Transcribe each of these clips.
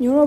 牛肉。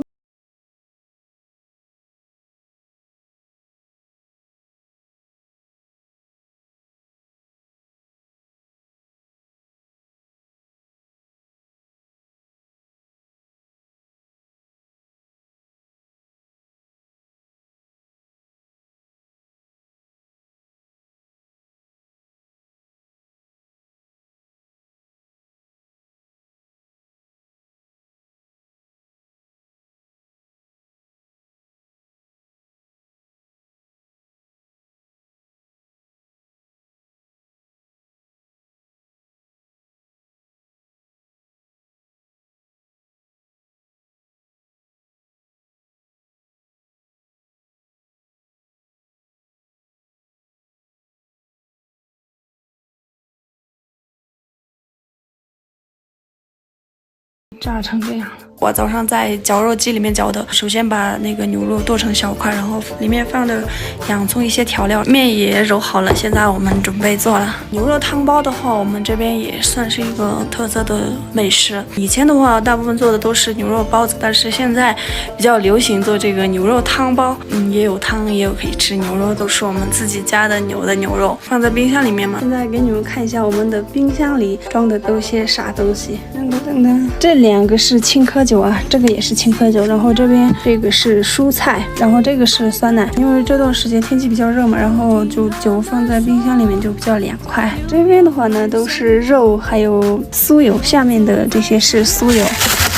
炸成这样了。我早上在绞肉机里面绞的，首先把那个牛肉剁成小块，然后里面放的洋葱一些调料，面也揉好了。现在我们准备做了牛肉汤包的话，我们这边也算是一个特色的美食。以前的话，大部分做的都是牛肉包子，但是现在比较流行做这个牛肉汤包。也有汤，也有可以吃牛肉，都是我们自己家的牛肉，放在冰箱里面嘛。现在给你们看一下我们的冰箱里装的都些啥东西。噔噔，这两个是青稞酒啊，这个也是青稞酒，然后这边这个是蔬菜，然后这个是酸奶。因为这段时间天气比较热嘛，然后就酒放在冰箱里面就比较凉快。这边的话呢都是肉，还有酥油，下面的这些是酥油，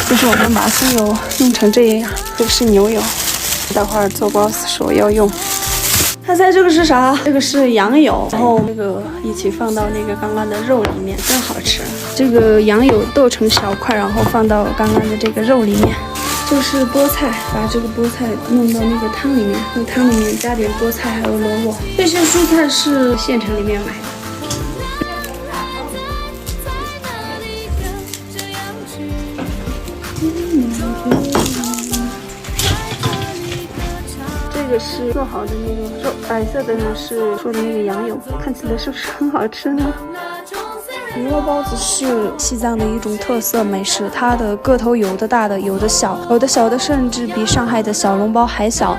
就是我们把酥油弄成这样，这个是牛油，待会儿做包子的时候要用。猜猜这个是啥？这个是羊油，然后这个一起放到那个刚刚的肉里面，真好吃。这个羊油剁成小块，然后放到刚刚的这个肉里面。就是菠菜，把这个菠菜弄到那个汤里面，那个汤里面加点菠菜还有萝卜。这些蔬菜是县城里面买的。这个是做好的那个肉，白色的呢是做的那个羊油，看起来是不是很好吃呢？牛肉包子是西藏的一种特色美食，它的个头有的大的，有的小，有的小的甚至比上海的小笼包还小。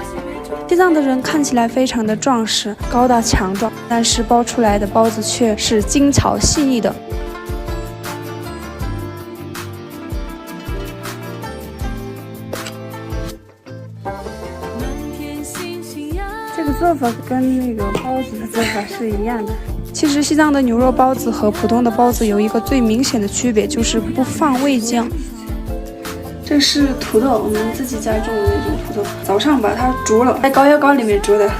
西藏的人看起来非常的壮实、高大强壮，但是包出来的包子却是精巧细腻的。这个做法跟那个包子的做法是一样的。其实西藏的牛肉包子和普通的包子有一个最明显的区别，就是不放味酱。这是土豆，我们自己家种的那种土豆，早上把它煮了，在高压锅里面煮的，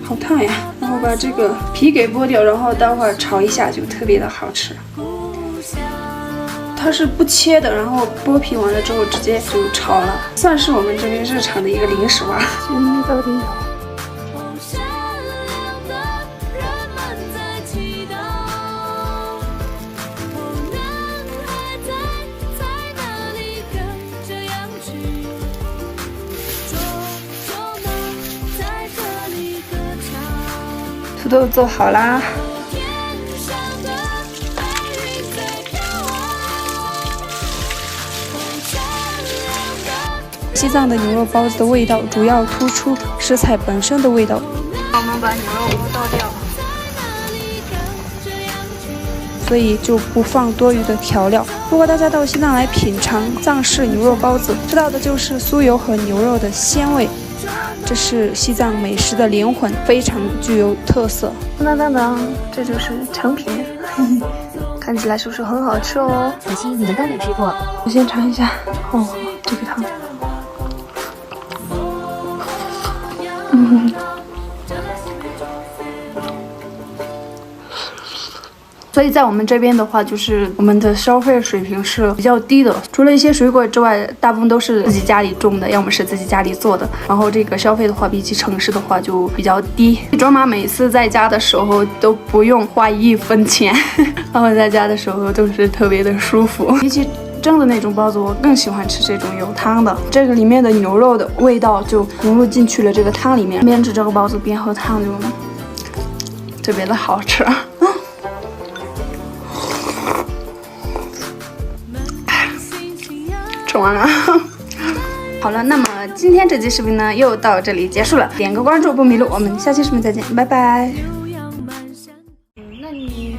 好烫呀！然后把这个皮给剥掉，然后待会儿炒一下就特别的好吃。它是不切的，然后剥皮完了之后直接就炒了，算是我们这边日常的一个零食吧。到底土豆做好啦。西藏的牛肉包子的味道主要突出食材本身的味道。我们把牛肉锅倒掉，所以就不放多余的调料。如果大家到西藏来品尝藏式牛肉包子，知道的就是酥油和牛肉的鲜味，这是西藏美食的灵魂，非常具有特色。当当当，这就是成品，看起来是不是很好吃哦？可惜你们都没吃过。我先尝一下，哦，这个汤。所以在我们这边的话，就是我们的消费水平是比较低的，除了一些水果之外，大部分都是自己家里种的，要么是自己家里做的。然后这个消费的话，比起城市的话就比较低。卓玛每次在家的时候都不用花1分钱，然后在家的时候都是特别的舒服。比起蒸的那种包子，我更喜欢吃这种有汤的，这个里面的牛肉的味道就融入进去了这个汤里面，边吃这个包子边喝汤就特别的好吃。爽啊！好了，那么今天这期视频呢又到这里结束了，点个关注不迷路，我们下期视频再见，拜拜。那你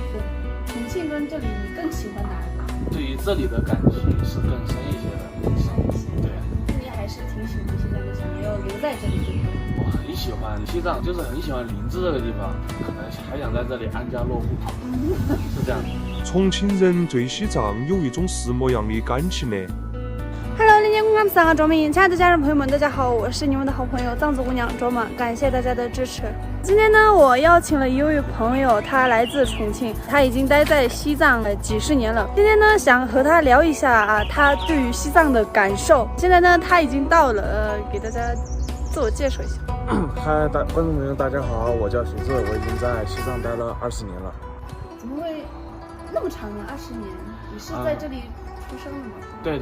重庆跟这里你更喜欢哪个？对于这里的感情是更深一些的。对。那你还是挺喜欢西藏的，想要留在这里对不对？我很喜欢西藏，就是很喜欢林芝这个地方，可能还想在这里安家落户，是这样的。重庆人对西藏有一种似模样的感情呢。Hello， 理解我们三个卓明，亲爱的家人朋友们，大家好，我是你们的好朋友藏族姑娘卓玛，感谢大家的支持。今天呢，我邀请了一位朋友，他来自重庆，他已经待在西藏几十年了。今天呢，想和他聊一下他对于西藏的感受。现在呢，他已经到了，给大家自我介绍一下。嗨，观众朋友，大家好，我叫徐志，我已经在西藏待了20年了。怎么会那么长呢？20年？你是在这里出生的吗？对，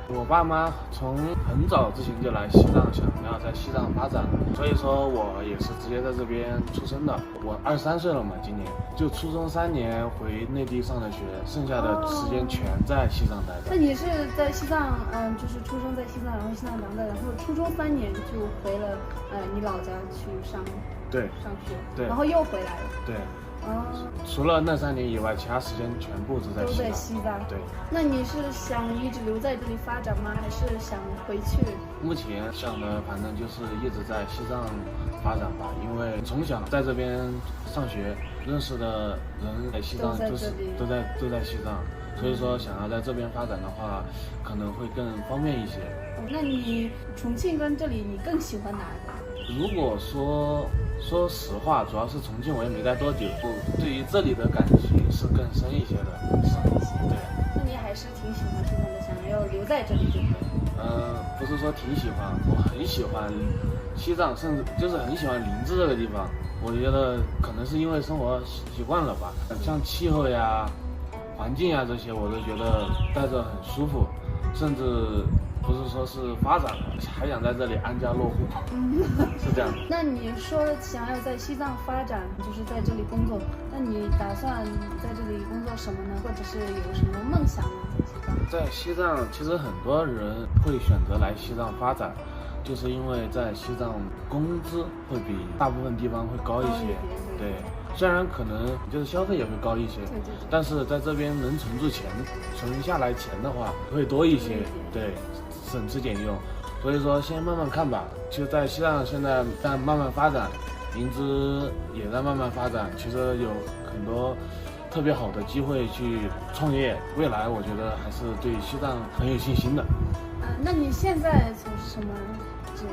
我爸妈从很早之前就来西藏，想要在西藏发展，所以说我也是直接在这边出生的。我23岁了嘛，今年就初中3年回内地上的学，剩下的时间全在西藏待着。那你是在西藏，就是出生在西藏，然后西藏长大，然后初中3年就回了你老家去上学，对，然后又回来了。对。除了那3年以外，其他时间全部都在西藏。对。那你是想一直留在这里发展吗？还是想回去？目前想的反正就是一直在西藏发展吧，因为从小在这边上学，认识的人在西藏就是都在西藏，所以说想要在这边发展的话，可能会更方便一些。那你重庆跟这里你更喜欢哪个？如果说实话，主要是重庆我也没待多久，对于这里的感情是更深一些的。对。那你还是挺喜欢西藏的，想要留在这里对不对？不是说挺喜欢，我很喜欢西藏，甚至就是很喜欢林芝这个地方。我觉得可能是因为生活习惯了吧，像气候呀、环境呀这些，我都觉得待着很舒服，甚至不是说是发展了，还想在这里安家落户，是这样的。那你说想要在西藏发展，就是在这里工作，那你打算在这里工作什么呢？或者是有什么梦想呢？在西藏，其实很多人会选择来西藏发展，就是因为在西藏工资会比大部分地方会高一些，对。虽然可能就是消费也会高一些，但是在这边能存住钱，存下来钱的话会多一些，对，省吃俭用。所以说先慢慢看吧。就在西藏现在在慢慢发展，林芝也在慢慢发展，其实有很多特别好的机会去创业。未来我觉得还是对西藏很有信心的。那你现在从事什么？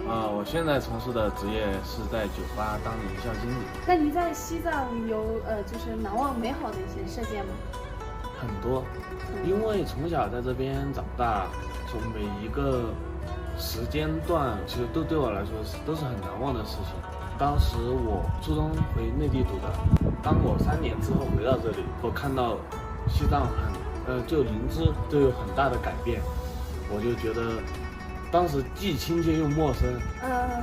我现在从事的职业是在酒吧当营销经理。那你在西藏有就是难忘美好的一些事件吗？很多，因为从小在这边长大，从每一个时间段其实都对我来说都是很难忘的事情。当时我初中回内地读的，当我3年之后回到这里，我看到西藏就林芝都有很大的改变，我就觉得当时既亲切又陌生，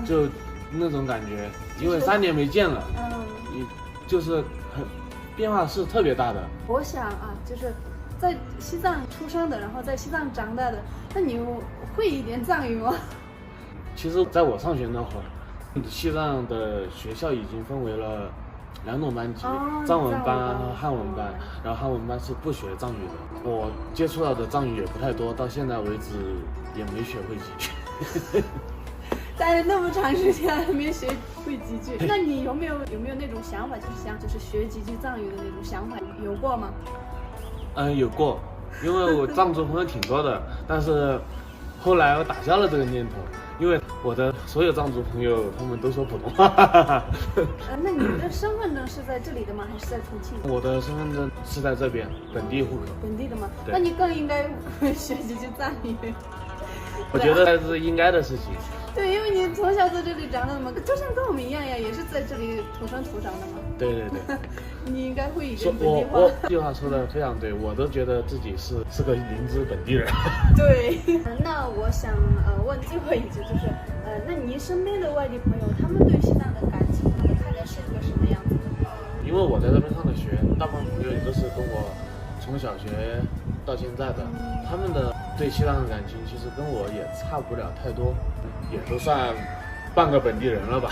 就那种感觉，因为3年没见了，就是很变化是特别大的。我想就是在西藏出生的，然后在西藏长大的，那你会一点藏语吗？其实在我上学那会儿，西藏的学校已经分为了2种班级，藏文班和汉文班，然后汉文班是不学藏语的。我接触到的藏语也不太多，到现在为止也没学会几句。待了那么长时间还没学会几句，那你有没有那种想法，就是学几句藏语的那种想法，有过吗？有过，因为我藏族朋友挺多的，但是后来我打消了这个念头，因为我的所有藏族朋友他们都说普通话。那你的身份证是在这里的吗？还是在重庆？我的身份证是在这边，本地户口。本地的吗？那你更应该学几句藏语。我觉得这是应该的事情。对，因为你从小在这里长大的嘛，就像跟我们一样呀，也是在这里土生土长的嘛。对。你应该会一点本地话。这句话说的非常对，我都觉得自己是个林芝本地人。对。那我想问最后一句，就是那你身边的外地朋友，他们对西藏的感情，他们看来是一个什么样子的？因为我在这边上的学，大部分朋友也都是跟我从小学到现在的，他们的对西藏的感情其实跟我也差不了太多，也都算半个本地人了吧。